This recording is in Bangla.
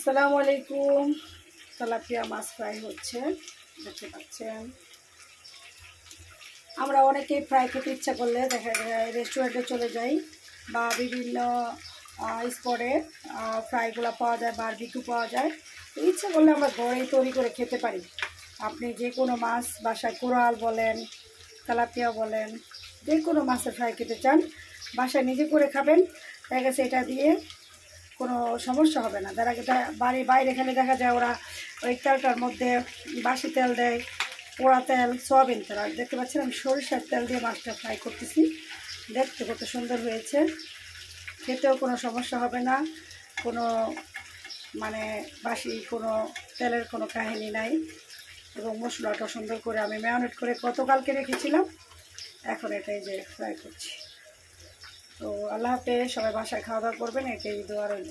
আসসালামু আলাইকুম। তেলাপিয়া মাছ ফ্রাই হচ্ছে, দেখতে পাচ্ছেন। আমরা অনেকেই ফ্রাই খেতে ইচ্ছা করলে দেখা যায় রেস্টুরেন্টে চলে যাই বা বিভিন্ন স্পটে ফ্রাইগুলো পাওয়া যায়, বারবিকিউ পাওয়া যায়। ইচ্ছা করলে আমরা ঘরেই তৈরি করে খেতে পারি। আপনি যে কোনো মাছ বাসায়, কোরাল বলেন, তেলাপিয়া বলেন, যে কোনো মাছের ফ্রাই খেতে চান বাসায় নিজে করে খাবেন, দেখা গেছে এটা দিয়ে কোনো সমস্যা হবে না। যারা বাড়ির বাইরে এখানে দেখা যায় ওরা ওই তেলটার মধ্যে বাসি তেল দেয়, পোড়া তেল, সয়াবিন তেল। আর দেখতে পাচ্ছেন আমি সরিষার তেল দিয়ে মাছটা ফ্রাই করতেছি। দেখতে কত সুন্দর হয়েছে, খেতেও কোনো সমস্যা হবে না, কোনো বাসি কোনো তেলের কোনো কাহিনী নাই। এবং মশলাটা সুন্দর করে আমি ম্যারিনেট করে গতকালকে রেখেছিলাম, এখন এটাই যে ফ্রাই করছি। তো আল্লাহ হাফেজ, সবাই বাসায় খাওয়া দাওয়া করবেন, এটাই দোয়া রইল।